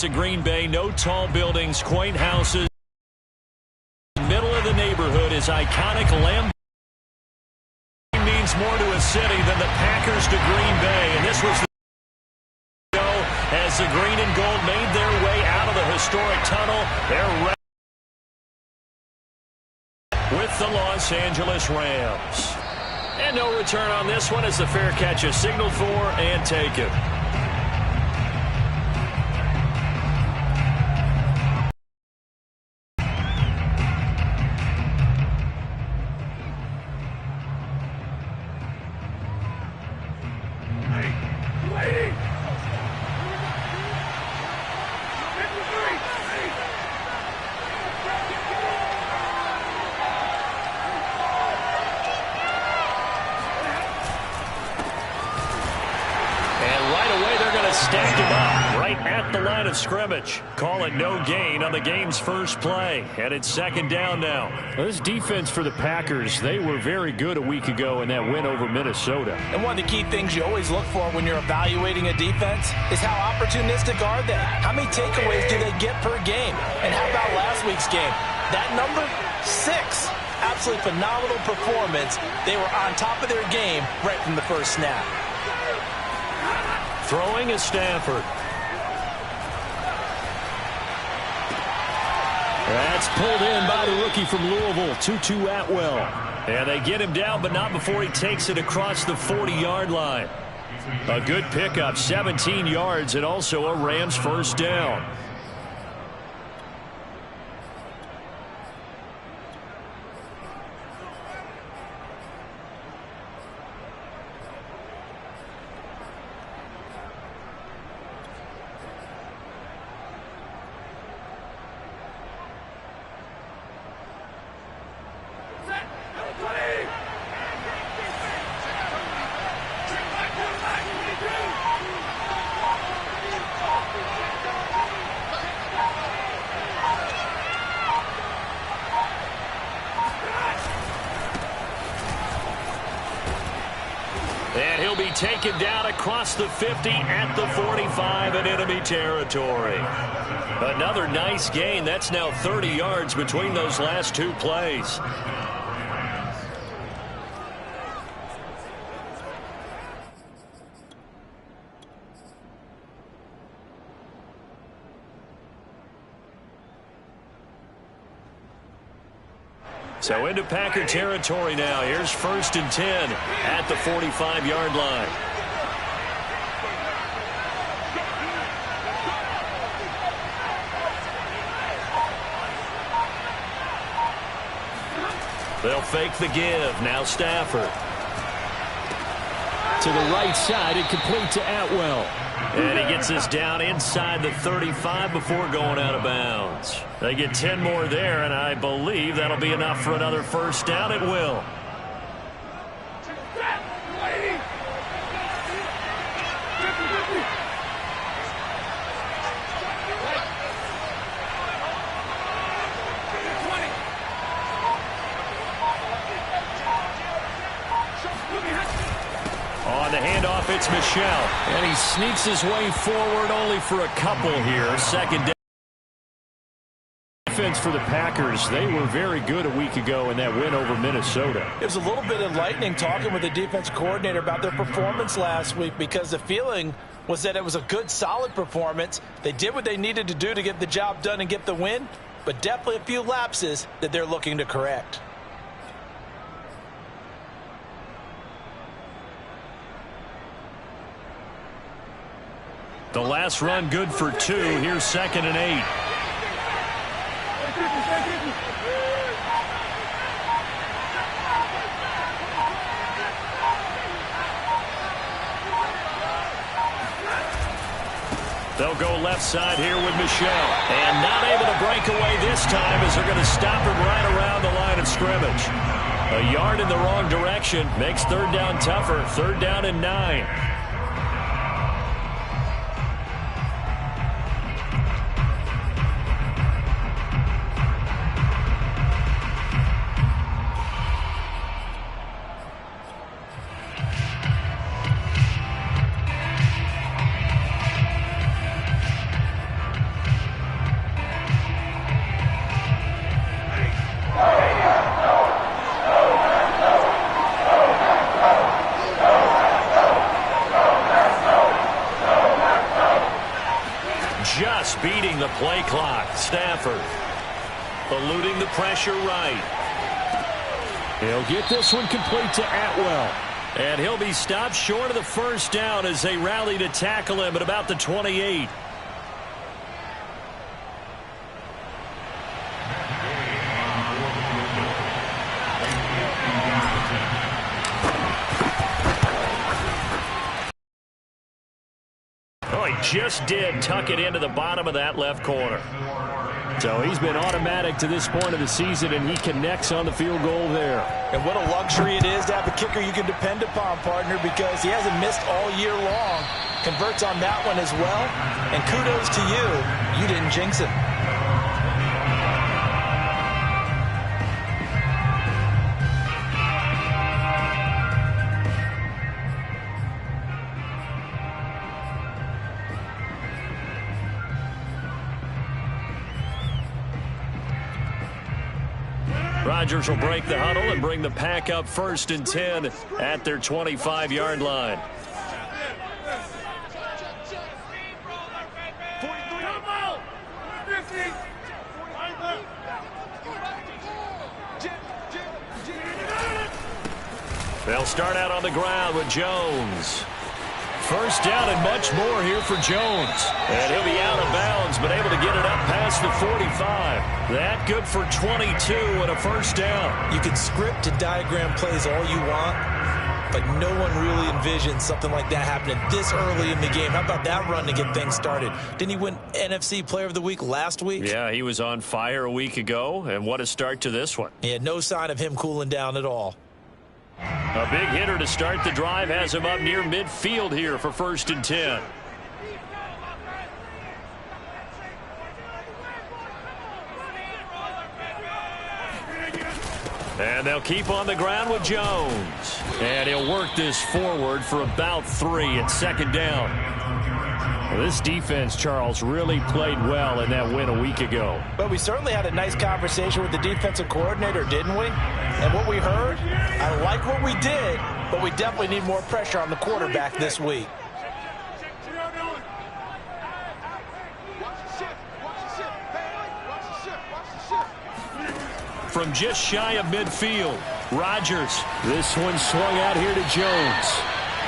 To Green Bay, no tall buildings, quaint houses. Middle of the neighborhood is iconic Lambeau. Means more to a city than the Packers to Green Bay, and this was the as the green and gold made their way out of the historic tunnel. They're with the Los Angeles Rams. And no return on this one as the fair catch is signaled for and taken. Stacked him up right at the line of scrimmage. Call it no gain on the game's first play. And it's second down now. Well, this defense for the Packers, they were very good a week ago in that win over Minnesota. And one of the key things you always look for when you're evaluating a defense is how opportunistic are they? How many takeaways do they get per game? And how about last week's game? That number, 6. Absolutely phenomenal performance. They were on top of their game right from the first snap. Throwing is Stafford. That's pulled in by the rookie from Louisville, Tutu Atwell. And they get him down, but not before he takes it across the 40-yard line. A good pickup, 17 yards, and also a Rams first down. And he'll be taken down across the 50 at the 45 in enemy territory. Another nice gain. That's now 30 yards between those last two plays. So into Packer territory now. Here's 1st and 10 at the 45-yard line. They'll fake the give. Now Stafford. To the right side, and complete to Atwell. And he gets this down inside the 35 before going out of bounds. They get 10 more there, and I believe that'll be enough for another first down. It will. On the handoff, it's Michel. And he sneaks his way forward only for a couple here. Second down. Defense for the Packers, they were very good a week ago in that win over Minnesota. It was a little bit enlightening talking with the defense coordinator about their performance last week, because the feeling was that it was a good, solid performance. They did what they needed to do to get the job done and get the win, but definitely a few lapses that they're looking to correct. The last run good for 2. Here's 2nd and 8. They'll go left side here with Michel. And not able to break away this time as they're going to stop him right around the line of scrimmage. A yard in the wrong direction makes 3rd down tougher. 3rd down and 9. Just beating the play clock. Stafford eluding the pressure right. He'll get this one complete to Atwell. And he'll be stopped short of the first down as they rally to tackle him at about the 28. Oh, he just did tuck it into the bottom of that left corner. So he's been automatic to this point of the season, and he connects on the field goal there. And what a luxury it is to have a kicker you can depend upon, partner, because he hasn't missed all year long. Converts on that one as well. And kudos to you. You didn't jinx him. Rodgers will break the huddle and bring the pack up 1st and 10 at their 25-yard line. They'll start out on the ground with Jones. First down and much more here for Jones. And he'll be out of bounds, but able to get it up past the 45. That good for 22 and a first down. You can script and diagram plays all you want, but no one really envisions something like that happening this early in the game. How about that run to get things started? Didn't he win NFC Player of the Week last week? Yeah, he was on fire a week ago, and what a start to this one. Yeah, no sign of him cooling down at all. A big hitter to start the drive has him up near midfield here for 1st and 10. And they'll keep on the ground with Jones. And he'll work this forward for about 3 at 2nd down. Well, this defense, Charles, really played well in that win a week ago. But we certainly had a nice conversation with the defensive coordinator, didn't we? And what we heard, I like what we did, but we definitely need more pressure on the quarterback this week. From just shy of midfield, Rodgers. This one swung out here to Jones.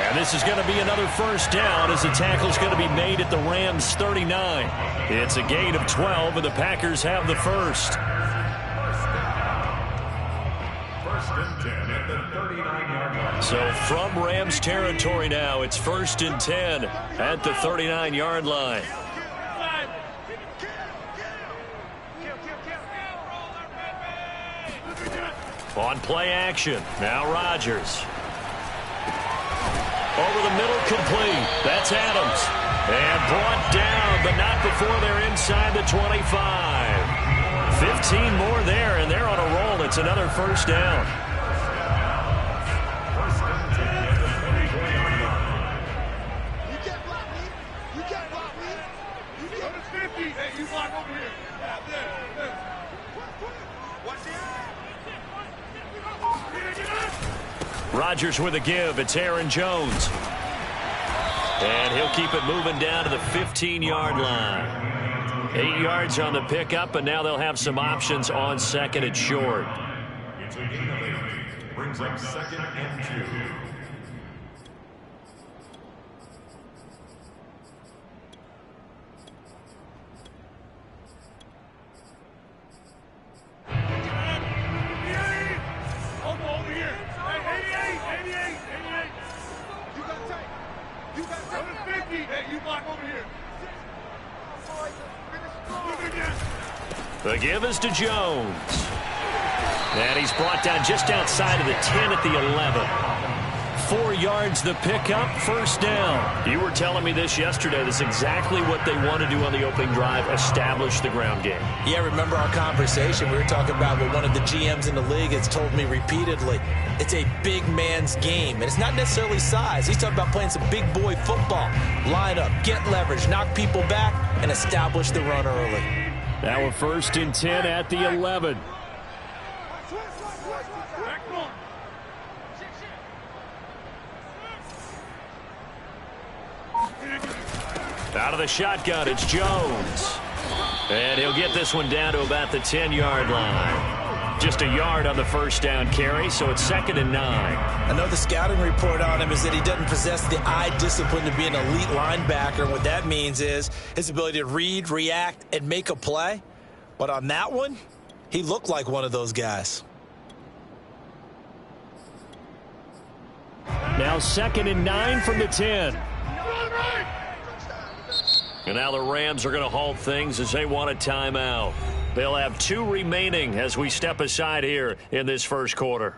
And this is going to be another first down as the tackle's going to be made at the Rams' 39. It's a gain of 12, and the Packers have the first. First and 10 at the 39-yard line. So from Rams territory now, it's 1st and 10 at the 39-yard line. On play action, now Rodgers. Over the middle, complete. That's Adams. And brought down, but not before they're inside the 25. 15 more there, and they're on a roll. It's another first down. You can't block me. You can't block me. You can't. 50. Hey, you block over here. There. Watch it. Rodgers with a give. It's Aaron Jones. And he'll keep it moving down to the 15-yard line. 8 yards on the pickup, and now they'll have some options on 2nd and short. It's a gain of 8. Brings up 2nd and 2. The give is to Jones. And he's brought down just outside of the 10 at the 11. 4 yards the pickup, first down. You were telling me this yesterday. This is exactly what they want to do on the opening drive, establish the ground game. Yeah, remember our conversation? We were talking about what one of the GMs in the league has told me repeatedly. It's a big man's game, and it's not necessarily size. He's talking about playing some big boy football. Line up, get leverage, knock people back, and establish the run early. Now a 1st and 10 at the 11. Out of the shotgun, it's Jones. And he'll get this one down to about the 10-yard line. Just a yard on the first down carry, so it's 2nd and 9. I know the scouting report on him is that he doesn't possess the eye discipline to be an elite linebacker. And what that means is his ability to read, react, and make a play. But on that one, he looked like one of those guys. Now 2nd and 9 from the 10. And now the Rams are going to halt things as they want a timeout. They'll have 2 remaining as we step aside here in this first quarter.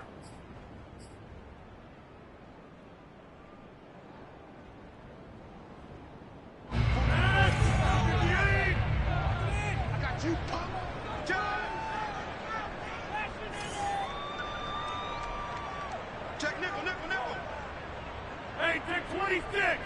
Check nickel. Hey, take 26.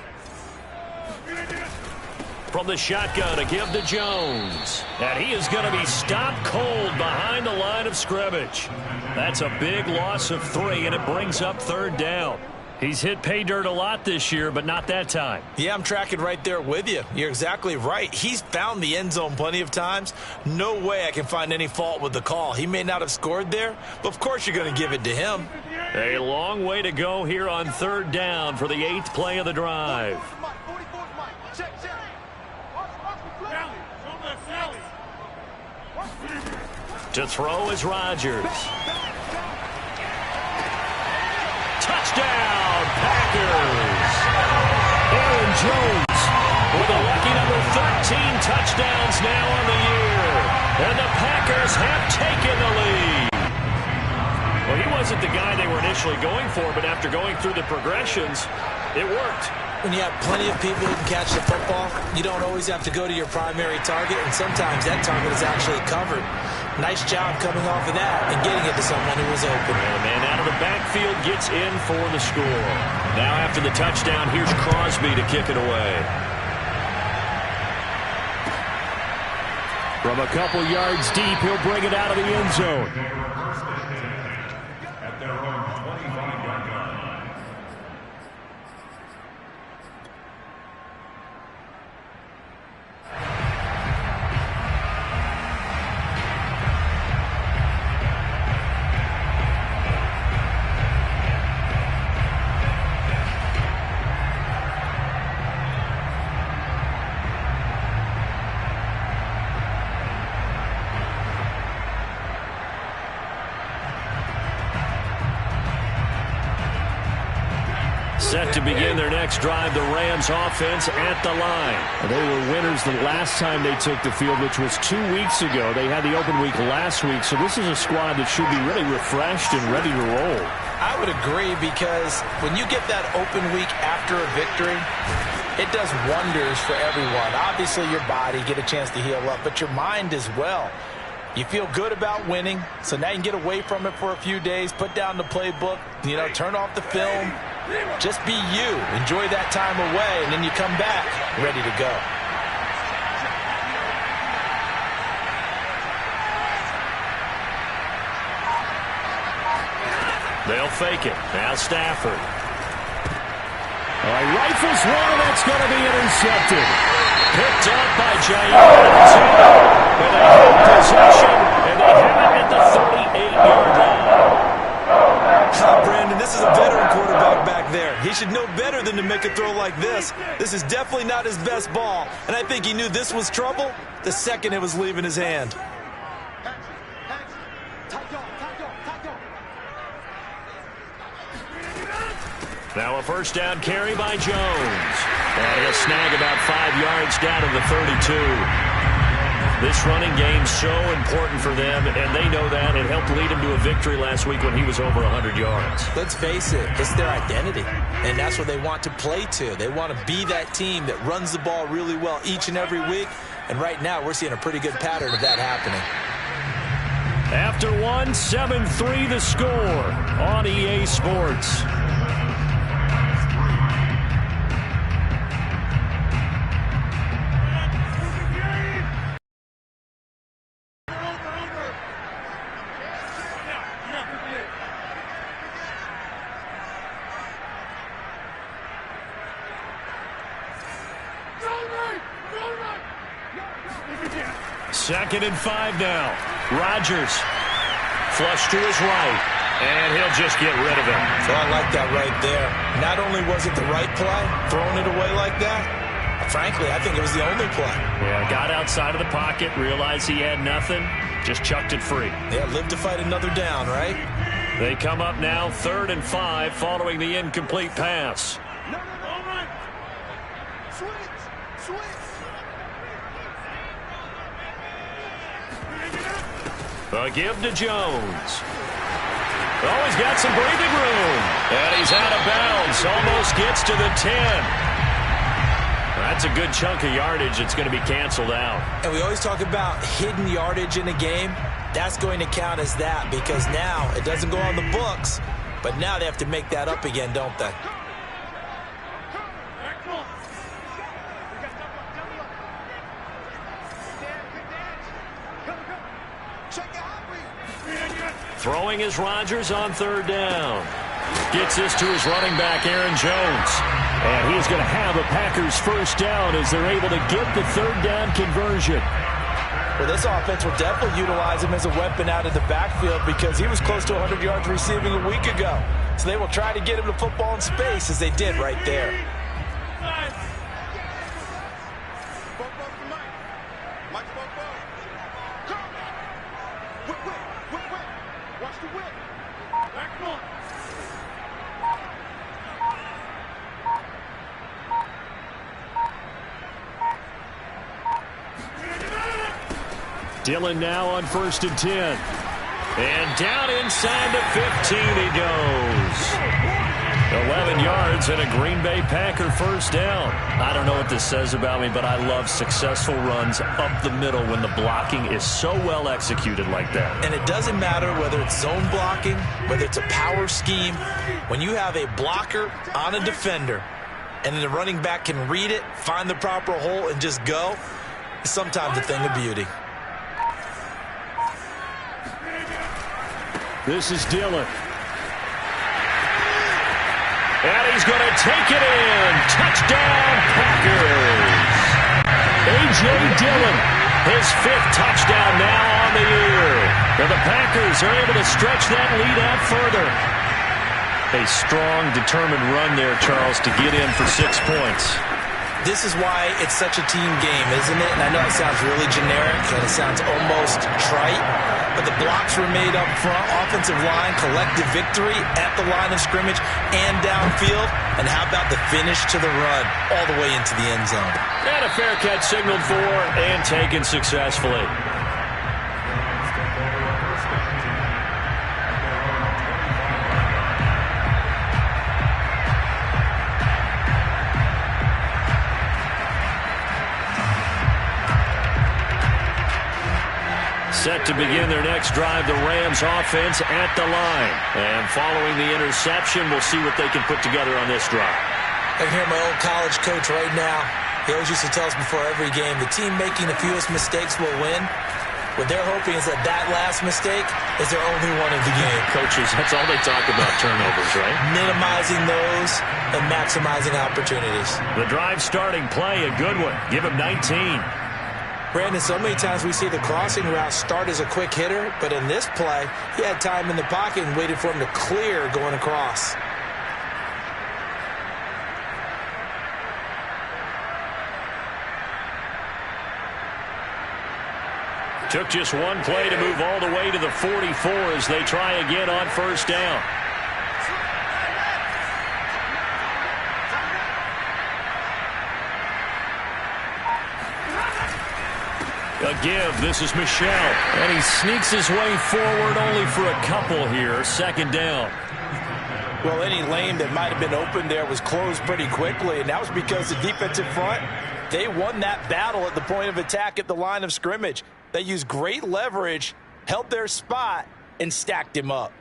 From the shotgun, a give to Jones. And he is going to be stopped cold behind the line of scrimmage. That's a big loss of 3, and it brings up 3rd down. He's hit pay dirt a lot this year, but not that time. Yeah, I'm tracking right there with you. You're exactly right. He's found the end zone plenty of times. No way I can find any fault with the call. He may not have scored there, but of course you're going to give it to him. A long way to go here on 3rd down for the 8th play of the drive. To throw is Rodgers. Touchdown, Packers! Aaron Jones with a lucky number 13 touchdowns now on the year. And the Packers have taken the lead. Well, he wasn't the guy they were initially going for, but after going through the progressions, it worked. When you have plenty of people who can catch the football, you don't always have to go to your primary target, and sometimes that target is actually covered. Nice job coming off of that and getting it to someone who was open. And the man out of the backfield gets in for the score. Now after the touchdown, here's Crosby to kick it away. From a couple yards deep, he'll bring it out of the end zone. At their own 25-yard line. Set to begin their next drive, the Rams offense at the line. They were winners the last time they took the field, which was 2 weeks ago. They had the open week last week, so this is a squad that should be really refreshed and ready to roll. I would agree, because when you get that open week after a victory, it does wonders for everyone. Obviously, your body get a chance to heal up, but your mind as well. You feel good about winning, so now you can get away from it for a few days, put down the playbook, turn off the film. Just be you. Enjoy that time away, and then you come back ready to go. They'll fake it. Now Stafford. Rifles one, and that's going to be intercepted. Picked up by Jair Alexander. And they have possession, and they have it at the 38-yard line. Brandon, this is a veteran quarterback back there. He should know better than to make a throw like this. This is definitely not his best ball, and I think he knew this was trouble the second it was leaving his hand. Now a first down carry by Jones. And he'll snag about 5 yards down to the 32. This running game's so important for them, and they know that. It helped lead him to a victory last week when he was over 100 yards. Let's face it, it's their identity, and that's what they want to play to. They want to be that team that runs the ball really well each and every week, and right now we're seeing a pretty good pattern of that happening. After 7-3 the score on EA Sports. 2nd and 5 now. Rodgers. Flush to his right. And he'll just get rid of him. So I like that right there. Not only was it the right play, throwing it away like that, frankly, I think it was the only play. Yeah, got outside of the pocket, realized he had nothing, just chucked it free. Yeah, live to fight another down, right? They come up now 3rd and 5 following the incomplete pass. A give to Jones. Oh, he's got some breathing room. And he's out of bounds. Almost gets to the 10. That's a good chunk of yardage. It's going to be canceled out. And we always talk about hidden yardage in a game. That's going to count as that because now it doesn't go on the books, but now they have to make that up again, don't they? Throwing is Rodgers on 3rd down. Gets this to his running back, Aaron Jones. And he's going to have a Packers first down as they're able to get the 3rd down conversion. Well, this offense will definitely utilize him as a weapon out of the backfield because he was close to 100 yards receiving a week ago. So they will try to get him the football in space as they did right there. Dillon now on 1st and 10. And down inside the 15 he goes. 11 yards and a Green Bay Packer first down. I don't know what this says about me, but I love successful runs up the middle when the blocking is so well executed like that. And it doesn't matter whether it's zone blocking, whether it's a power scheme. When you have a blocker on a defender and then the running back can read it, find the proper hole, and just go, it's sometimes a thing of beauty. This is Dillon. And he's going to take it in. Touchdown, Packers. A.J. Dillon. His 5th touchdown now on the year. And the Packers are able to stretch that lead out further. A strong, determined run there, Charles, to get in for 6 points. This is why it's such a team game, isn't it? And I know it sounds really generic and it sounds almost trite, but the blocks were made up front, offensive line, collective victory at the line of scrimmage and downfield. And how about the finish to the run all the way into the end zone? And a fair catch signaled for and taken successfully. Set to begin their next drive, the Rams offense at the line. And following the interception, we'll see what they can put together on this drive. I can hear my old college coach right now. He always used to tell us before every game, the team making the fewest mistakes will win. What they're hoping is that that last mistake is their only one of the game. Coaches, that's all they talk about, turnovers, right? Minimizing those and maximizing opportunities. The drive starting play, a good one. Give him 19. Brandon, so many times we see the crossing route start as a quick hitter, but in this play, he had time in the pocket and waited for him to clear going across. Took just one play to move all the way to the 44 as they try again on first down. A give. This is Michel. And he sneaks his way forward only for a couple here. 2nd down. Well, any lane that might have been open there was closed pretty quickly, and that was because the defensive front, they won that battle at the point of attack at the line of scrimmage. They used great leverage, held their spot, and stacked him up.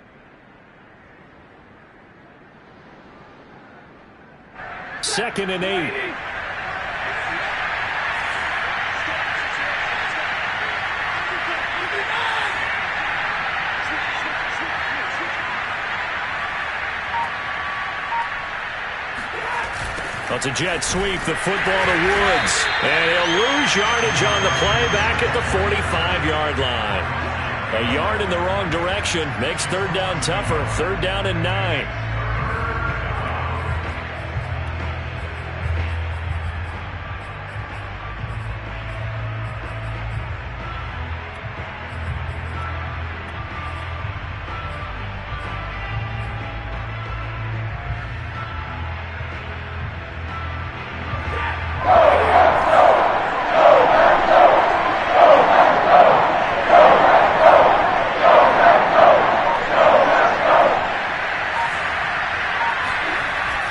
Second and 8. It's a jet sweep, the football to Woods. And he'll lose yardage on the play back at the 45-yard line. A yard in the wrong direction makes third down tougher. 3rd down and 9.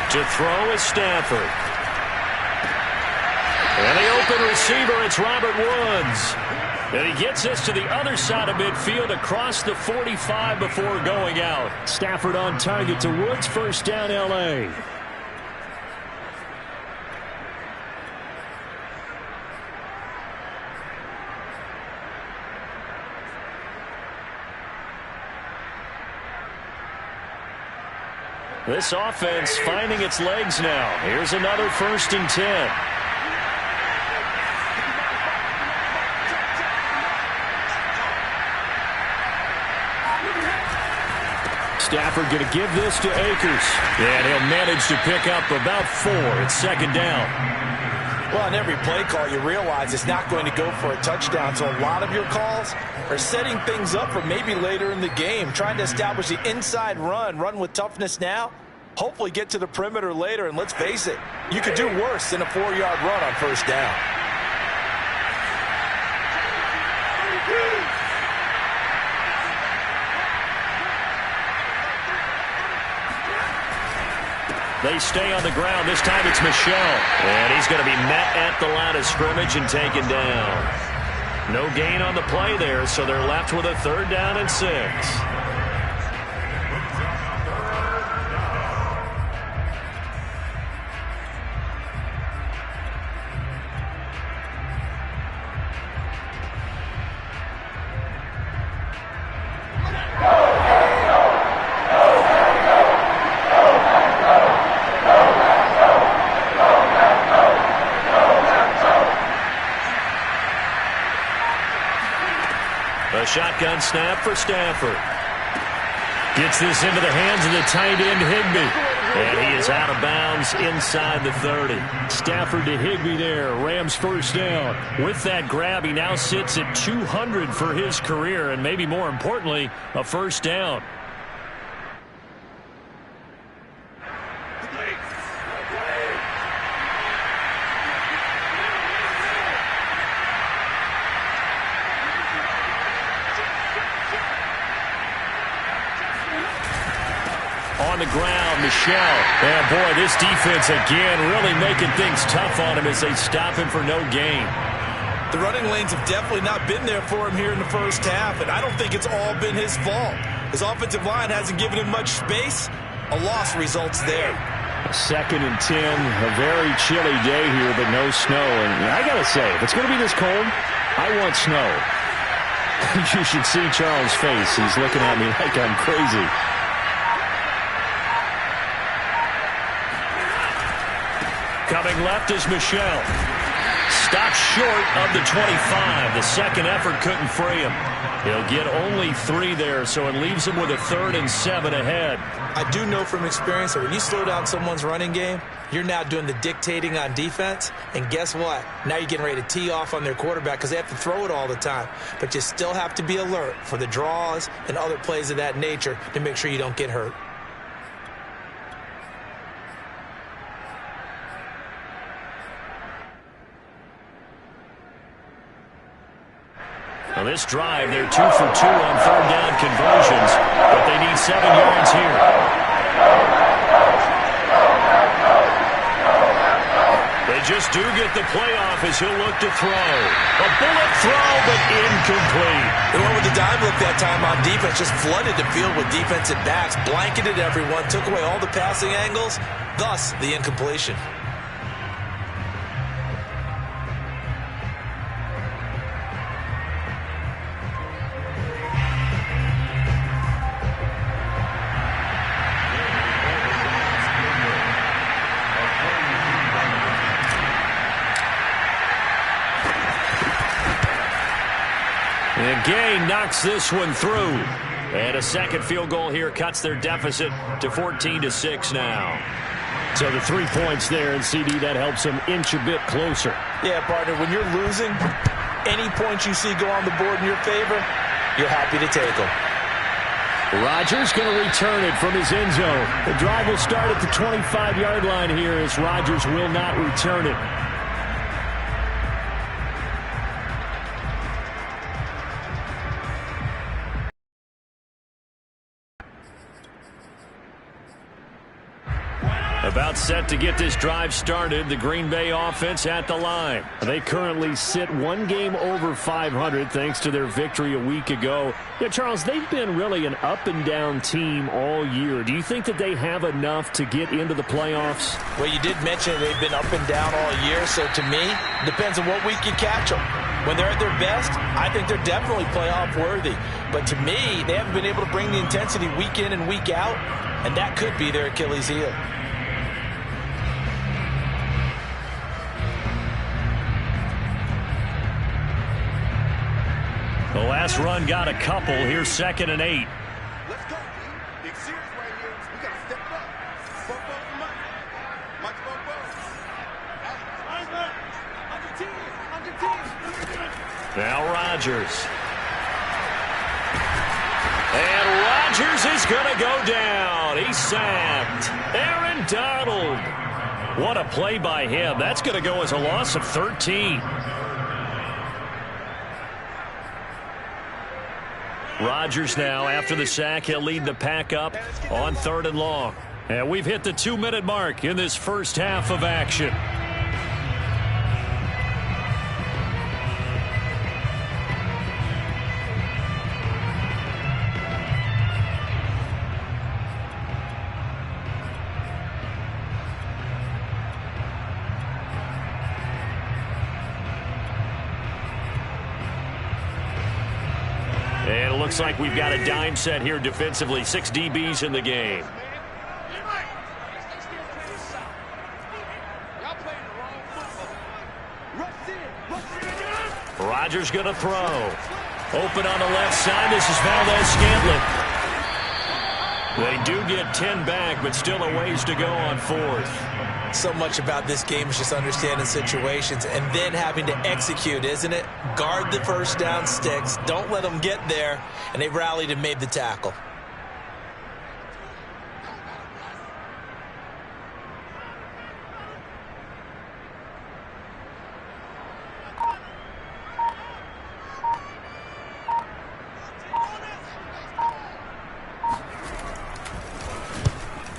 To throw is Stafford. And the open receiver, it's Robert Woods. And he gets this to the other side of midfield across the 45 before going out. Stafford on target to Woods. 1st down, L.A. This offense finding its legs now. Here's another 1st and 10. Stafford going to give this to Akers. And he'll manage to pick up about 4. It's 2nd down. Well, on every play call, you realize it's not going to go for a touchdown. So a lot of your calls are setting things up for maybe later in the game, trying to establish the inside run with toughness now, hopefully get to the perimeter later. And let's face it, you could do worse than a 4-yard run on 1st down. They stay on the ground. This time it's Michel. And he's going to be met at the line of scrimmage and taken down. No gain on the play there, so they're left with a 3rd down and 6. A shotgun snap for Stafford. Gets this into the hands of the tight end, Higbee. And he is out of bounds inside the 30. Stafford to Higbee there. Rams 1st down. With that grab, he now sits at 200 for his career, and maybe more importantly, a 1st down. On the ground, Michel. And boy, this defense again really making things tough on him as they stop him for no gain. The running lanes have definitely not been there for him here in the 1st half, and I don't think it's all been his fault. His offensive line hasn't given him much space. A loss results there. 2nd and 10, a very chilly day here, but no snow. And I got to say, if it's going to be this cold, I want snow. You should see Charles' face. He's looking at me like I'm crazy. Coming left is Michel. Stopped short of the 25. The second effort couldn't free him. He'll get only 3 there, so it leaves him with a 3rd and 7 ahead. I do know from experience that when you slow down someone's running game, you're now doing the dictating on defense. And guess what? Now you're getting ready to tee off on their quarterback because they have to throw it all the time. But you still have to be alert for the draws and other plays of that nature to make sure you don't get hurt. Well, this drive, they're 2 for 2 on 3rd down conversions, but they need 7 yards here. They just do get the playoff as he'll look to throw. A bullet throw, but incomplete. They went with the dime look that time on defense, just flooded the field with defensive backs, blanketed everyone, took away all the passing angles, thus the incompletion. And Gay knocks this one through. And a second field goal here cuts their deficit to 14-6 now. So the 3 points there, and CD, that helps them inch a bit closer. Yeah, partner, when you're losing, any points you see go on the board in your favor, you're happy to take them. Rodgers going to return it from his end zone. The drive will start at the 25-yard line here as Rodgers will not return it. About set to get this drive started, the Green Bay offense at the line. They currently sit one game over 500 thanks to their victory a week ago. Yeah, Charles, they've been really an up-and-down team all year. Do you think that they have enough to get into the playoffs? Well, you did mention they've been up and down all year, so to me, depends on what week you catch them. When they're at their best, I think they're definitely playoff worthy. But to me, they haven't been able to bring the intensity week in and week out, and that could be their Achilles heel. The last run got a couple. Here's 2nd and 8. Let's go, big series right here. We got to step up. Both for Mike. Mike, both. Now Rodgers. And Rodgers is going to go down. He's sacked. Aaron Donald. What a play by him. That's going to go as a loss of 13. Rodgers now, after the sack, he'll lead the pack up on 3rd and long. And we've hit the 2-minute mark in this first half of action. And it looks like we've got a dime set here defensively. 6 DBs in the game. Rodgers going to throw. Open on the left side. This is Valdez-Scantling. They do get 10 back, but still a ways to go on 4th. So much about this game is just understanding situations and then having to execute, isn't it? Guard the first down sticks. Don't let them get there. And they rallied and made the tackle.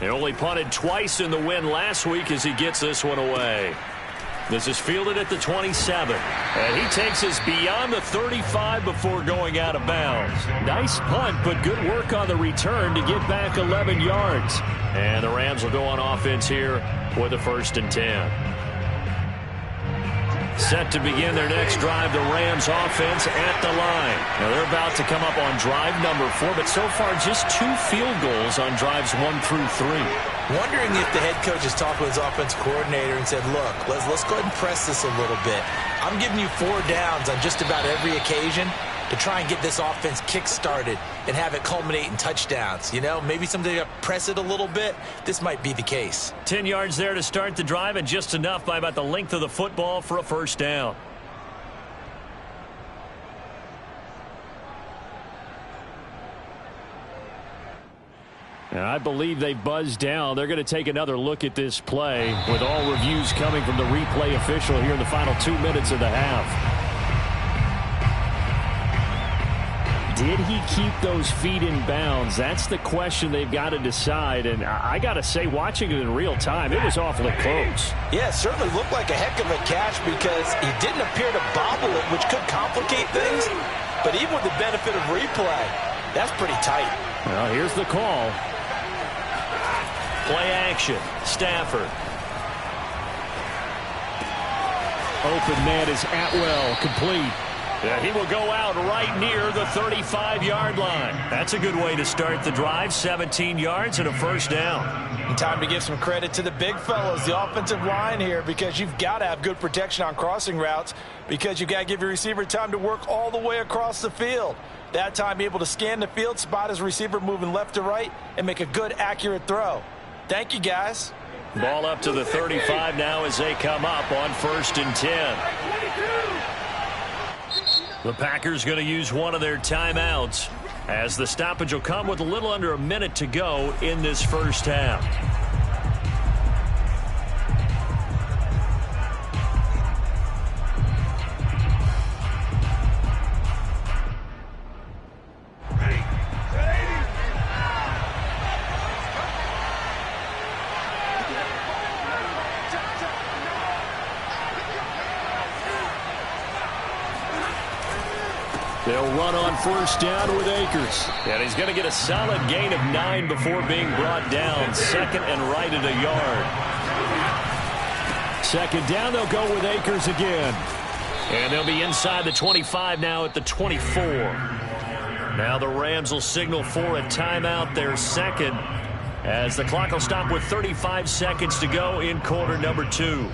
He only punted twice in the win last week as he gets this one away. This is fielded at the 27. And he takes us beyond the 35 before going out of bounds. Nice punt, but good work on the return to get back 11 yards. And the Rams will go on offense here with a 1st and 10. Set to begin their next drive, the Rams offense at the line. Now they're about to come up on drive number 4, but so far just 2 field goals on drives 1 through 3. Wondering if the head coach has talked with his offensive coordinator and said, look, let's go ahead and press this a little bit. I'm giving you 4 downs on just about every occasion to try and get this offense kick-started and have it culminate in touchdowns. You know, maybe someday you press it a little bit. This might be the case. 10 yards there to start the drive, and just enough by about the length of the football for a 1st down. And I believe they buzzed down. They're going to take another look at this play with all reviews coming from the replay official here in the final 2 minutes of the half. Did he keep those feet in bounds? That's the question they've got to decide. And I got to say, watching it in real time, it was awfully close. Yeah, it certainly looked like a heck of a catch because he didn't appear to bobble it, which could complicate things. But even with the benefit of replay, that's pretty tight. Well, here's the call. Play action. Stafford. Open man is Atwell, complete. Yeah, he will go out right near the 35-yard line. That's a good way to start the drive. 17 yards and a first down. And time to give some credit to the big fellas, the offensive line here, because you've got to have good protection on crossing routes, because you've got to give your receiver time to work all the way across the field. That time, be able to scan the field, spot his receiver moving left to right, and make a good, accurate throw. Thank you, guys. Ball up to the 35 now as they come up on 1st and 10. The Packers going to use one of their timeouts as the stoppage will come with a little under a minute to go in this first half. They'll run on 1st down with Akers. And he's going to get a solid gain of 9 before being brought down. 2nd and right at a yard. 2nd down, they'll go with Akers again. And they'll be inside the 25 now at the 24. Now the Rams will signal for a timeout, their 2nd, as the clock will stop with 35 seconds to go in quarter number 2.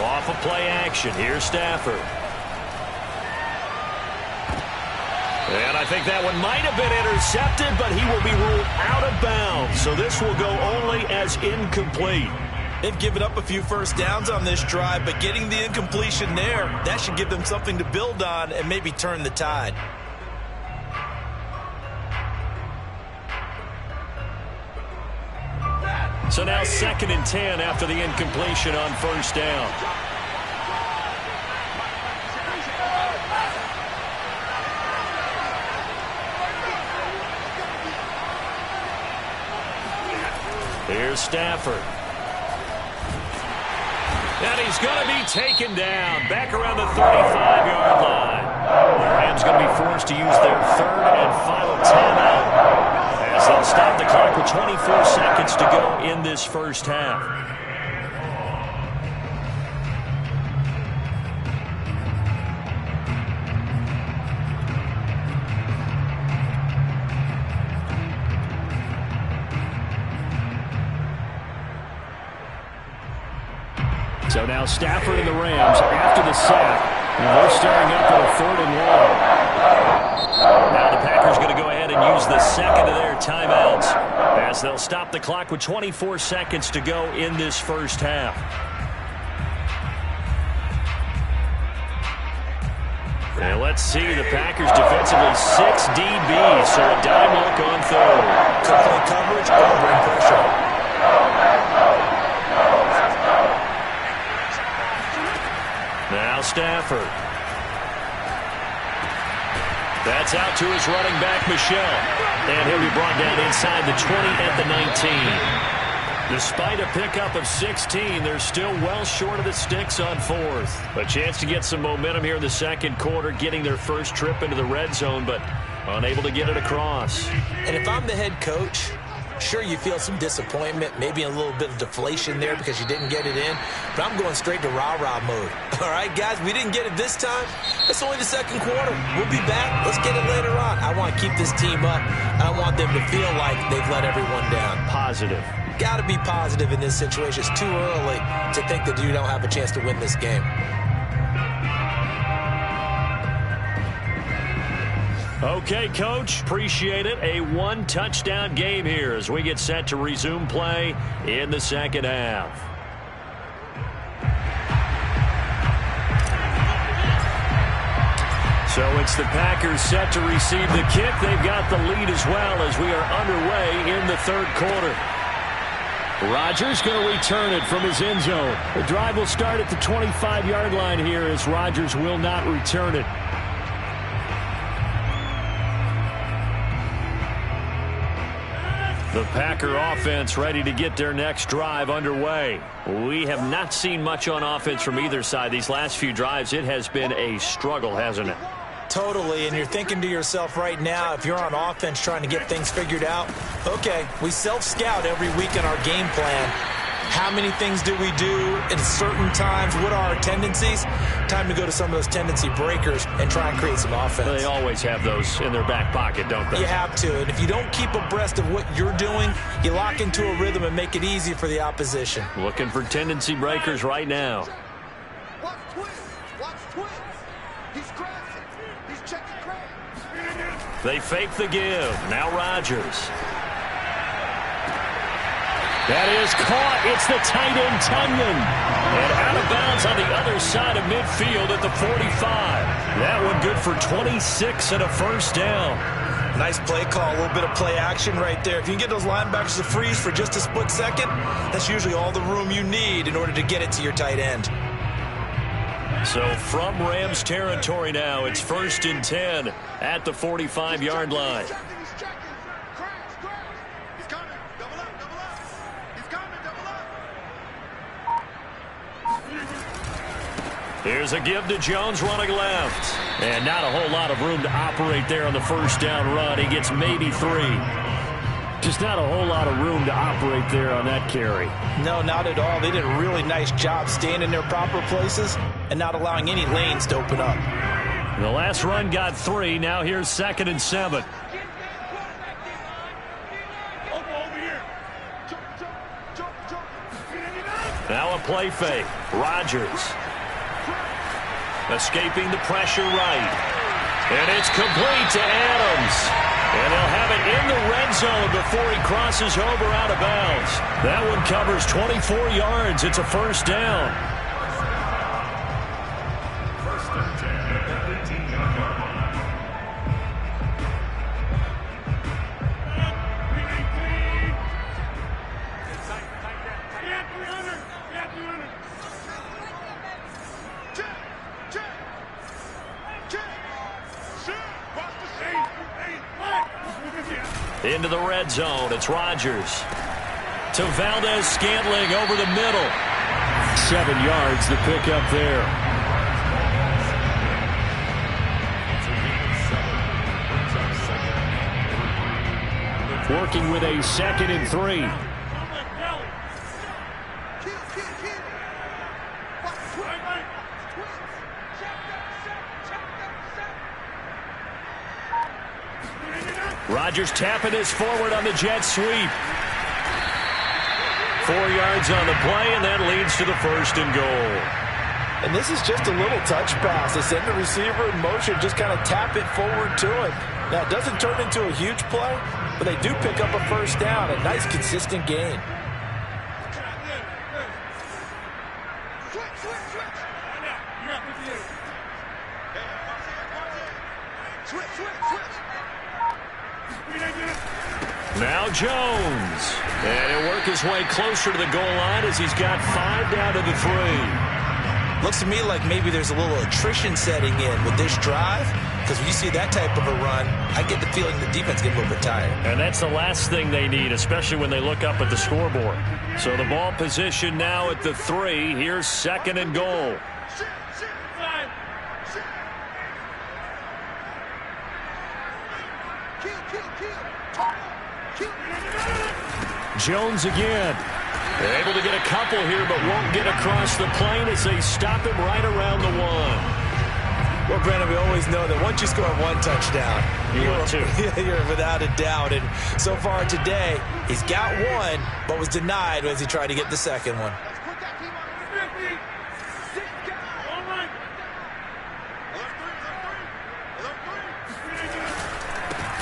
Off of play action. Here's Stafford. And I think that one might have been intercepted, but he will be ruled out of bounds. So this will go only as incomplete. They've given up a few first downs on this drive, but getting the incompletion there, that should give them something to build on and maybe turn the tide. So now 2nd and 10 after the incompletion on 1st down. Here's Stafford. And he's going to be taken down back around the 35-yard line. The Rams going to be forced to use their 3rd and final timeout as they'll stop the clock with 24 seconds to go in this first half. So now Stafford and the Rams after the sack. And they're starting up at a 3rd and long. Now the Packers going to go ahead and use the 2nd of their timeouts as they'll stop the clock with 24 seconds to go in this first half. And let's see, the Packers defensively 6 DBs, so a dime look on 3rd. Complete coverage or bring pressure. Now Stafford. That's out to his running back, Michel. And he'll be brought down inside the 20 at the 19. Despite a pickup of 16, they're still well short of the sticks on 4th. A chance to get some momentum here in the 2nd quarter, getting their first trip into the red zone, but unable to get it across. And if I'm the head coach, sure, you feel some disappointment, maybe a little bit of deflation there because you didn't get it in, but I'm going straight to rah-rah mode. All right, guys, we didn't get it this time. It's only the 2nd quarter. We'll be back. Let's get it later on. I want to keep this team up. I want them to feel like they've let everyone down. Positive. Got to be positive in this situation. It's too early to think that you don't have a chance to win this game. Okay, Coach, appreciate it. A 1-touchdown game here as we get set to resume play in the 2nd half. So it's the Packers set to receive the kick. They've got the lead as well as we are underway in the 3rd quarter. Rodgers going to return it from his end zone. The drive will start at the 25-yard line here as Rodgers will not return it. The Packer offense ready to get their next drive underway. We have not seen much on offense from either side. These last few drives, it has been a struggle, hasn't it? Totally, and you're thinking to yourself right now, if you're on offense trying to get things figured out, okay, we self-scout every week in our game plan. How many things do we do at certain times? What are our tendencies? Time to go to some of those tendency breakers and try and create some offense. They always have those in their back pocket, don't they? You have to, and if you don't keep abreast of what you're doing, you lock into a rhythm and make it easy for the opposition. Looking for tendency breakers right now. Watch twins. Watch twins. He's crashing. He's checking crash. They fake the give. Now Rodgers. That is caught. It's the tight end, Tunyon. And out of bounds on the other side of midfield at the 45. That one good for 26 and a first down. Nice play call, a little bit of play action right there. If you can get those linebackers to freeze for just a split second, that's usually all the room you need in order to get it to your tight end. So from Rams territory now, it's 1st and 10 at the 45-yard line. He's checking. Crash, crash. He's coming. Double up, double up. He's coming, double up. Here's a give to Jones running left. And not a whole lot of room to operate there on the first down run. He gets maybe 3. Just not a whole lot of room to operate there on that carry. No, not at all. They did a really nice job staying in their proper places and not allowing any lanes to open up. The last run got 3. Now here's 2nd and 7. Now a play fake. Rodgers. Escaping the pressure right. And it's complete to Adams. And they'll have it in the red zone before he crosses over out of bounds. That one covers 24 yards. It's a first down. First and 10 at the 18-yard line. Into the red zone. It's Rodgers. To Valdez-Scantling over the middle. 7 yards to pick up there. Working with a 2nd and 3. Rodgers tapping his forward on the jet sweep. 4 yards on the play, and that leads to the 1st and goal. And this is just a little touch pass. They send the receiver in motion, just kind of tap it forward to him. Now, it doesn't turn into a huge play, but they do pick up a first down. A nice, consistent gain. Now Jones. And he'll work his way closer to the goal line as he's got 5 down to the 3. Looks to me like maybe there's a little attrition setting in with this drive, because when you see that type of a run, I get the feeling the defense gets a little bit tired. And that's the last thing they need, especially when they look up at the scoreboard. So the ball position now at the 3. Here's 2nd and goal. Jones again. They're able to get a couple here, but won't get across the plane as they stop him right around the 1. Well, Brandon, we always know that once you score 1 touchdown, you're without a doubt. And so far today, he's got 1, but was denied as he tried to get the 2nd one.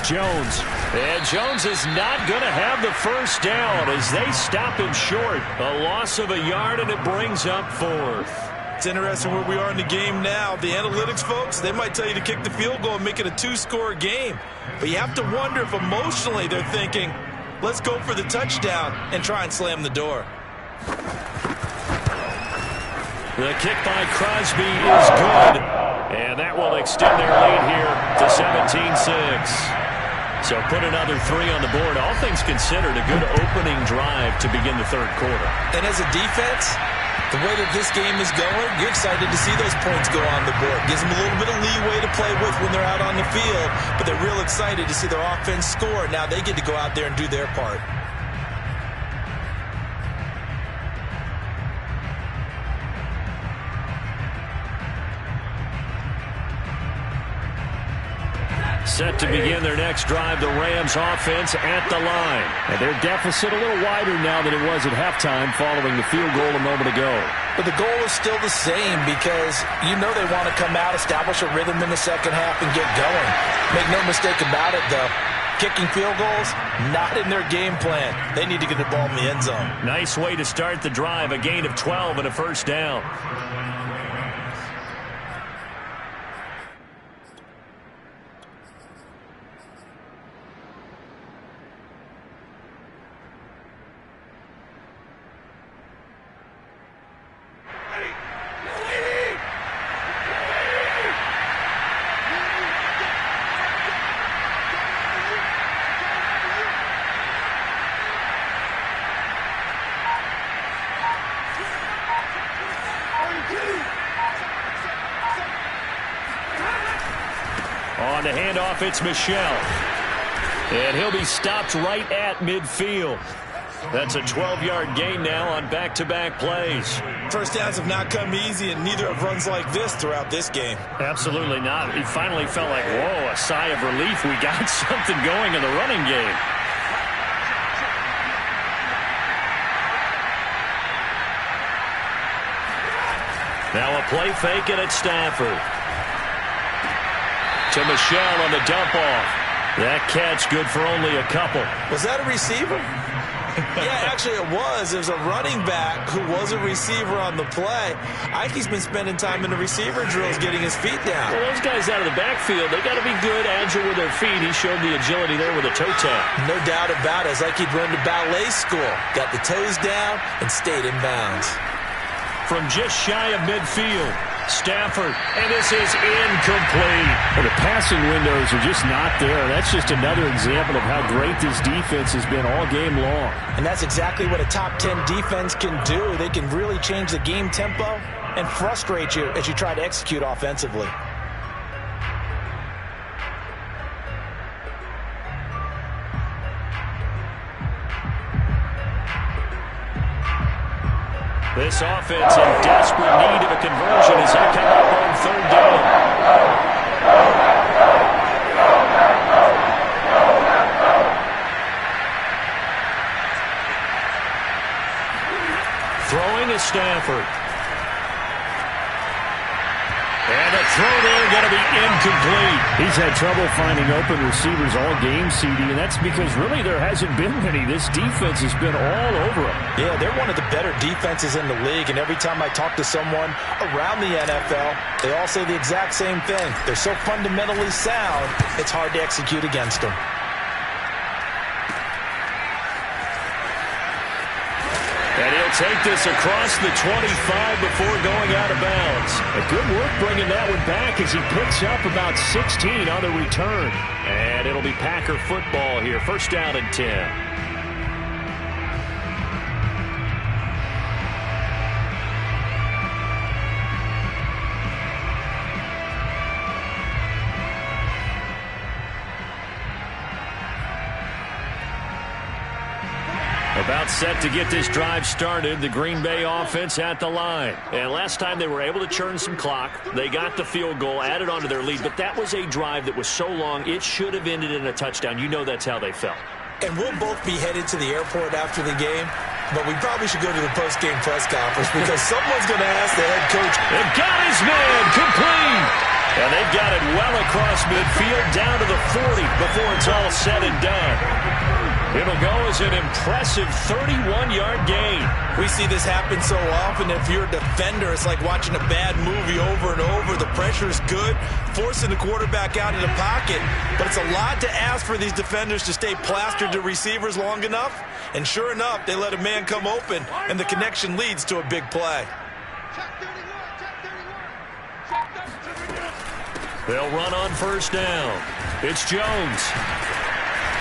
Jones. And Jones is not going to have the first down as they stop him short. A loss of a yard, and it brings up 4th. It's interesting where we are in the game now. The analytics folks, they might tell you to kick the field goal and make it a 2-score game. But you have to wonder if emotionally they're thinking, let's go for the touchdown and try and slam the door. The kick by Crosby is good. And that will extend their lead here to 17-6. So put another 3 on the board. All things considered, a good opening drive to begin the third quarter. And as a defense, the way that this game is going, you're excited to see those points go on the board. Gives them a little bit of leeway to play with when they're out on the field, but they're real excited to see their offense score. Now they get to go out there and do their part. Set to begin their next drive, the Rams offense at the line. And their deficit a little wider now than it was at halftime following the field goal a moment ago. But the goal is still the same because you know they want to come out, establish a rhythm in the second half, and get going. Make no mistake about it, though. Kicking field goals, not in their game plan. They need to get the ball in the end zone. Nice way to start the drive, a gain of 12 and a first down. On the handoff, it's Michel. And he'll be stopped right at midfield. That's a 12-yard gain now on back-to-back plays. First downs have not come easy, and neither have runs like this throughout this game. Absolutely not. He finally felt like, whoa, a sigh of relief. We got something going in the running game. Now a play fake, and it's Stafford. To Michel on the dump-off. That catch good for only a couple. Was that a receiver? Yeah, actually it was. There's a running back who was a receiver on the play. Ike's been spending time in the receiver drills getting his feet down. Well, those guys out of the backfield, they got to be good, agile with their feet. He showed the agility there with a toe tap. No doubt about it. It's like he'd run to ballet school. Got the toes down and stayed in bounds. From just shy of midfield, Stafford, and this is incomplete. Well, the passing windows are just not there. That's just another example of how great this defense has been all game long. And that's exactly what a top 10 defense can do. They can really change the game tempo and frustrate you as you try to execute offensively. This offense in desperate need of a conversion as they come up on third down. Throwing is Stafford. And the throw there going to be incomplete. He's had trouble finding open receivers all game, CD, and that's because really there hasn't been many. This defense has been all over him. Yeah, they're one of the better defenses in the league, and every time I talk to someone around the NFL, they all say the exact same thing. They're so fundamentally sound, it's hard to execute against them. And he'll take this across the 25 before going out of bounds. A good work bringing that one back as he picks up about 16 on the return. And it'll be Packer football here. First down and 10. About set to get this drive started, the Green Bay offense at the line. And last time they were able to churn some clock. They got the field goal, added onto their lead, but that was a drive that was so long, it should have ended in a touchdown. You know that's how they felt. And we'll both be headed to the airport after the game, but we probably should go to the post-game press conference because someone's going to ask the head coach. They've got his man complete. And they've got it well across midfield down to the 40 before it's all said and done. It'll go as an impressive 31-yard gain. We see this happen so often. If you're a defender, it's like watching a bad movie over and over. The pressure's good, forcing the quarterback out of the pocket. But it's a lot to ask for these defenders to stay plastered to receivers long enough. And sure enough, they let a man come open, and the connection leads to a big play. They'll run on first down. It's Jones.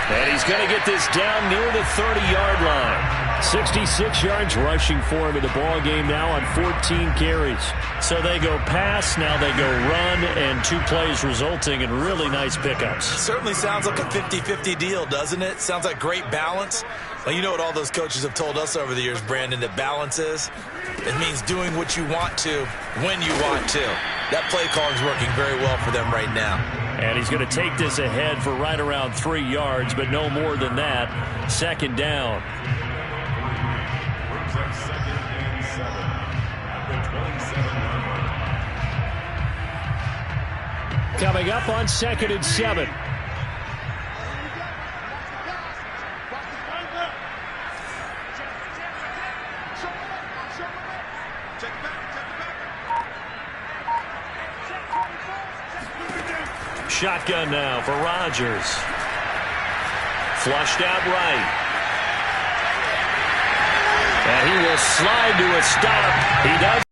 And he's going to get this down near the 30-yard line. 66 yards rushing for him in the ball game now on 14 carries. So they go pass, now they go run, and 2 plays resulting in really nice pickups. Certainly sounds like a 50-50 deal, doesn't it? Sounds like great balance. Well, you know what all those coaches have told us over the years, Brandon, that balance is? It means doing what you want to when you want to. That play calling is working very well for them right now. And he's going to take this ahead for right around 3 yards, but no more than that. 2nd down. Brings up 2nd and 7 at the 27-yard line. Coming up on 2nd and 7. Shotgun now for Rodgers. Flushed out right. And he will slide to a stop. He does.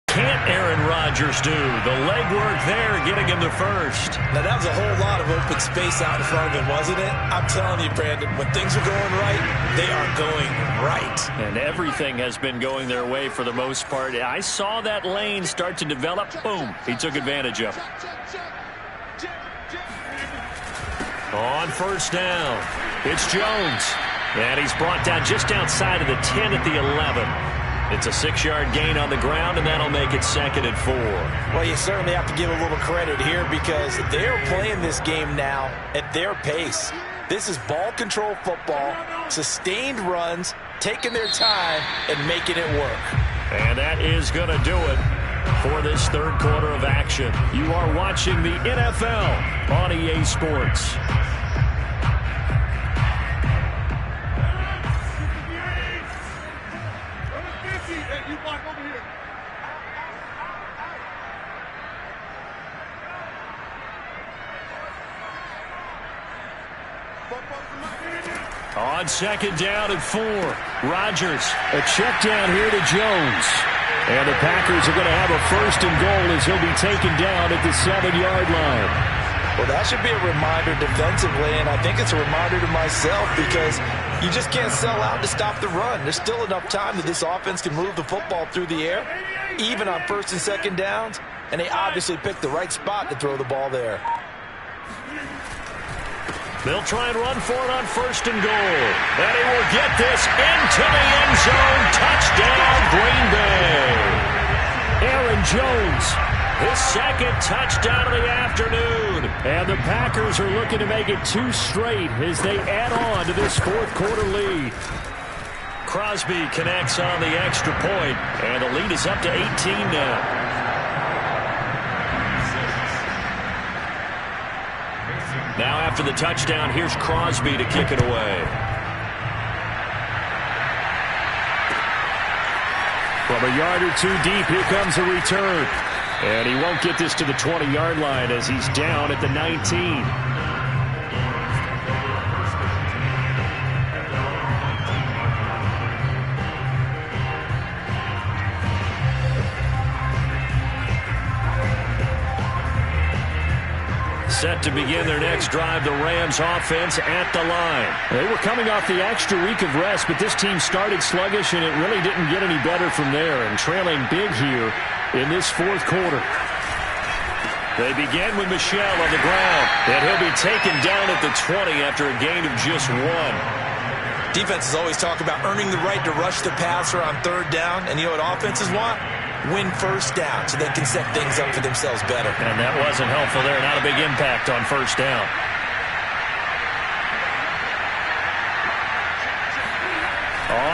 Can't Aaron Rodgers do? The legwork there getting him to first. Now, that was a whole lot of open space out in front of him, wasn't it? I'm telling you, Brandon, when things are going right, they are going right. And everything has been going their way for the most part. I saw that lane start to develop. Boom. He took advantage of it. On 1st down, it's Jones. And he's brought down just outside of the 10 at the 11. It's a 6-yard gain on the ground, and that'll make it 2nd and 4. Well, you certainly have to give a little credit here because they're playing this game now at their pace. This is ball control football, sustained runs, taking their time, and making it work. And that is going to do it for this 3rd quarter of action. You are watching the NFL on EA Sports. On 2nd down and 4, Rodgers. A check down here to Jones. And the Packers are going to have a 1st and goal as he'll be taken down at the 7-yard line. Well, that should be a reminder defensively, and I think it's a reminder to myself because you just can't sell out to stop the run. There's still enough time that this offense can move the football through the air, even on 1st and 2nd downs, and they obviously picked the right spot to throw the ball there. They'll try and run for it on 1st and goal. And he will get this into the end zone. Touchdown, Green Bay. Aaron Jones. His 2nd touchdown of the afternoon. And the Packers are looking to make it 2 straight as they add on to this 4th quarter lead. Crosby connects on the extra point, and the lead is up to 18 now. Now after the touchdown, here's Crosby to kick it away. From a yard or 2 deep, here comes a return. And he won't get this to the 20-yard line as he's down at the 19. Set to begin their next drive, the Rams offense at the line. They were coming off the extra week of rest, but this team started sluggish, and it really didn't get any better from there, and trailing big here in this 4th quarter. They begin with Michel on the ground, and he'll be taken down at the 20 after a gain of just 1. Defenses always talk about earning the right to rush the passer on 3rd down, and you know what offenses want? Win 1st down so they can set things up for themselves better. And that wasn't helpful there. Not a big impact on 1st down.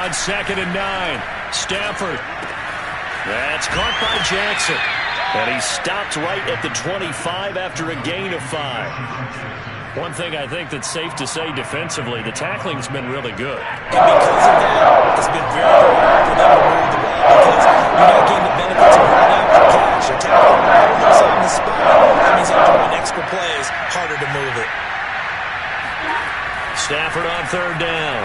On 2nd and 9, Stafford. That's caught by Jackson. And he stopped right at the 25 after a gain of 5. One thing I think that's safe to say defensively, the tackling's been really good. And because of that, it's been very, very hard for them to move the ball because you're not getting the benefits of running after cash. You're tackling themselves on the spot. That means they're throwing extra plays, harder to move it. Stafford on 3rd down.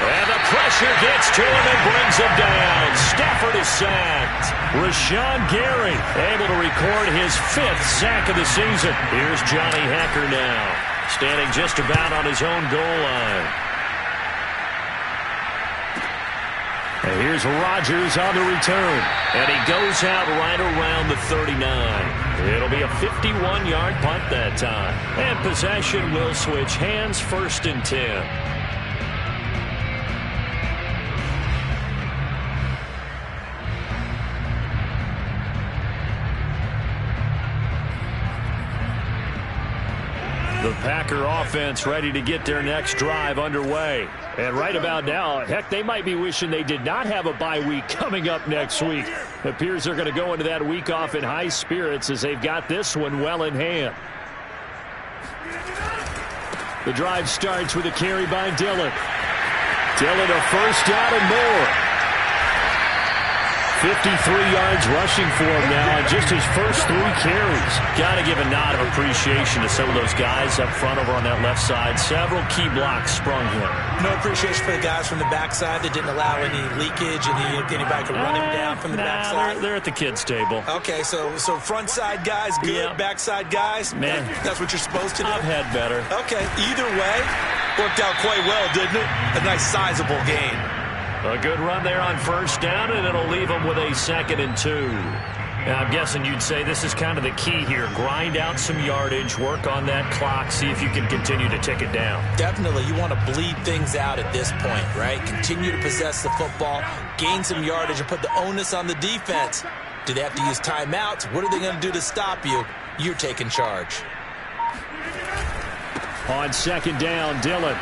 And the pressure gets to him and brings him down. Stafford is sacked. Rashawn Gary able to record his 5th sack of the season. Here's Johnny Hacker now, standing just about on his own goal line. And here's Rodgers on the return. And he goes out right around the 39. It'll be a 51-yard punt that time. And possession will switch hands, 1st and 10. The Packer offense ready to get their next drive underway. And right about now, heck, they might be wishing they did not have a bye week coming up next week. It appears they're going to go into that week off in high spirits as they've got this one well in hand. The drive starts with a carry by Dillon. Dillon a 1st down and more. 53 yards rushing for him now on just his first 3 carries. Got to give a nod of appreciation to some of those guys up front over on that left side. Several key blocks sprung him. No appreciation for the guys from the backside that didn't allow any leakage, anybody could run him down from the backside. They're at the kids' table. Okay, so front side guys good, yep. Backside guys, man, that's what you're supposed to do. I've had better. Okay, either way, worked out quite well, didn't it? A nice sizable gain. A good run there on 1st down, and it'll leave them with a 2nd and 2. Now, I'm guessing you'd say this is kind of the key here. Grind out some yardage, work on that clock, see if you can continue to tick it down. Definitely. You want to bleed things out at this point, right? Continue to possess the football, gain some yardage, and put the onus on the defense. Do they have to use timeouts? What are they going to do to stop you? You're taking charge. On 2nd down, Dillon.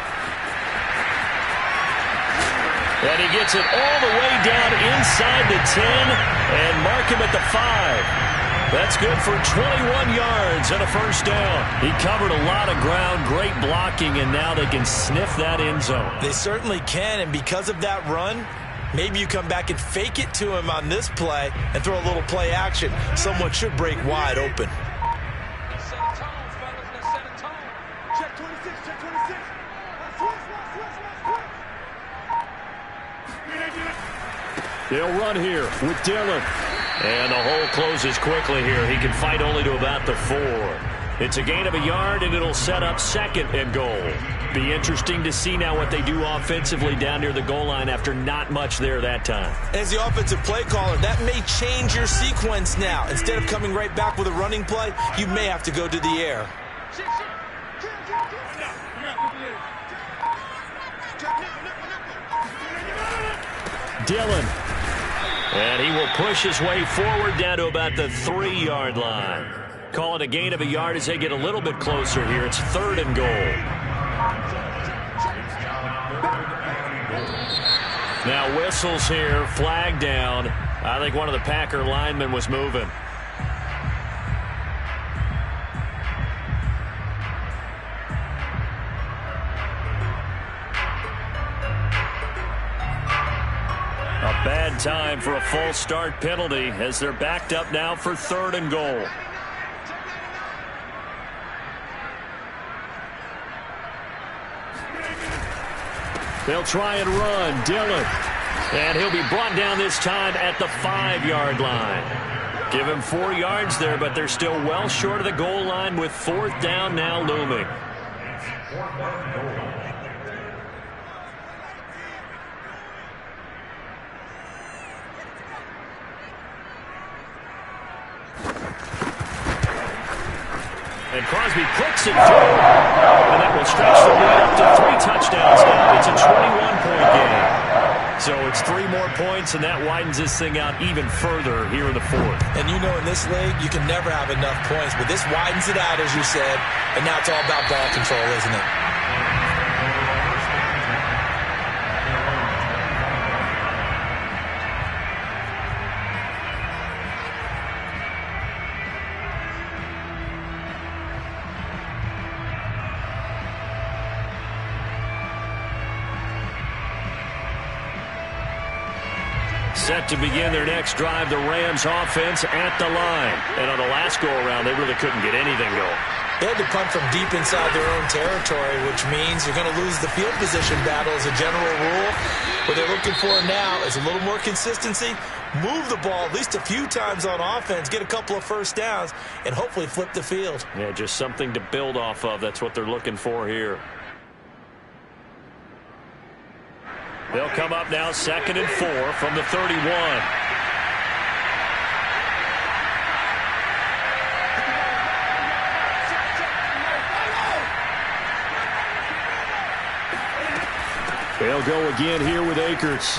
And he gets it all the way down inside the 10 and mark him at the 5. That's good for 21 yards and a 1st down. He covered a lot of ground, great blocking, and now they can sniff that end zone. They certainly can, and because of that run, maybe you come back and fake it to him on this play and throw a little play action. Someone should break wide open. They'll run here with Dillon. And the hole closes quickly here. He can fight only to about the 4. It's a gain of a yard, and it'll set up 2nd and goal. Be interesting to see now what they do offensively down near the goal line after not much there that time. As the offensive play caller, that may change your sequence now. Instead of coming right back with a running play, you may have to go to the air. Dillon. And he will push his way forward down to about the 3-yard line. Call it a gain of a yard as they get a little bit closer here. It's 3rd and goal. Now whistles here, flag down. I think one of the Packer linemen was moving. A bad time for a false start penalty as they're backed up now for 3rd and goal. They'll try and run. Dillon. And he'll be brought down this time at the 5-yard line. Give him 4 yards there, but they're still well short of the goal line with 4th down now looming. And Crosby puts it through. And that will stretch the lead up to 3 touchdowns now. It's a 21-point game. So it's 3 more points, and that widens this thing out even further here in the 4th. And you know in this league, you can never have enough points. But this widens it out, as you said. And now it's all about ball control, isn't it? Set to begin their next drive, the Rams offense at the line. And on the last go-around, they really couldn't get anything going. They had to punt from deep inside their own territory, which means you're going to lose the field position battle as a general rule. What they're looking for now is a little more consistency, move the ball at least a few times on offense, get a couple of first downs, and hopefully flip the field. Yeah, just something to build off of. That's what they're looking for here. They'll come up now 2nd and 4 from the 31. They'll go again here with Akers.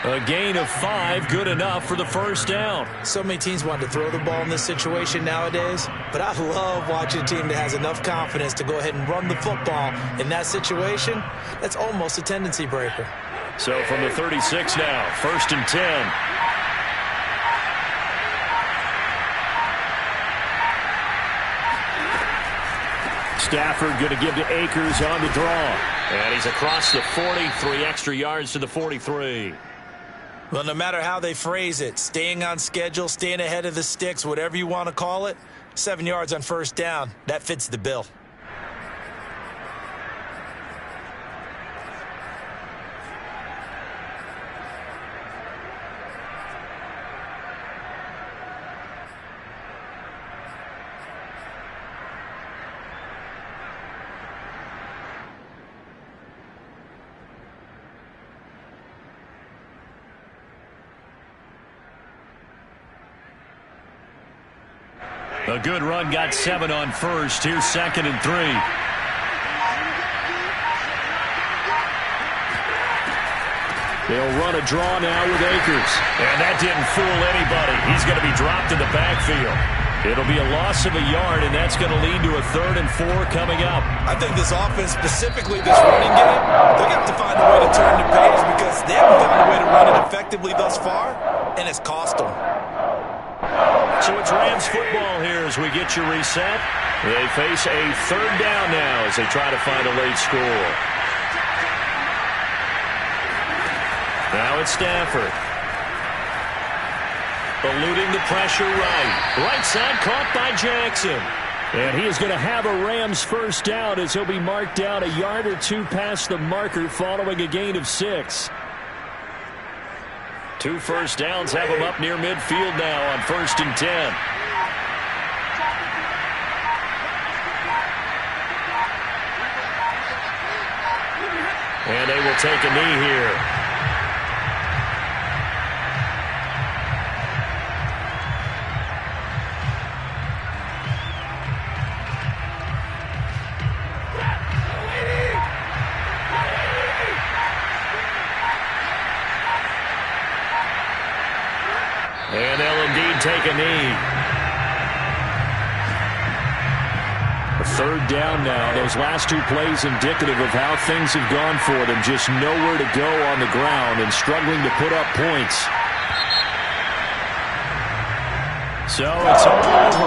A gain of 5, good enough for the first down. So many teams want to throw the ball in this situation nowadays, but I love watching a team that has enough confidence to go ahead and run the football in that situation. That's almost a tendency breaker. So from the 36 now, 1st and 10. Stafford going to give to Akers on the draw. And he's across the 40, 3 extra yards to the 43. Well, no matter how they phrase it, staying on schedule, staying ahead of the sticks, whatever you want to call it, 7 yards on first down, that fits the bill. A good run, got 7 on first. Here's 2nd and 3. They'll run a draw now with Akers. And that didn't fool anybody. He's going to be dropped in the backfield. It'll be a loss of a yard, and that's going to lead to a 3rd and 4 coming up. I think this offense, specifically this running game, they're going to have to find a way to turn the page because they haven't found a way to run it effectively thus far, and it's cost them. So it's Rams football here as we get your reset. They face a 3rd down now as they try to find a late score. Now it's Stafford. Eluding the pressure right. Right side caught by Jackson. And he is going to have a Rams first down as he'll be marked down a yard or 2 past the marker following a gain of 6. 2 first downs have him up near midfield now on 1st and 10. And they will take a knee here. And they'll indeed take a knee. A 3rd down now. Those last 2 plays indicative of how things have gone for them. Just nowhere to go on the ground and struggling to put up points. So it's all over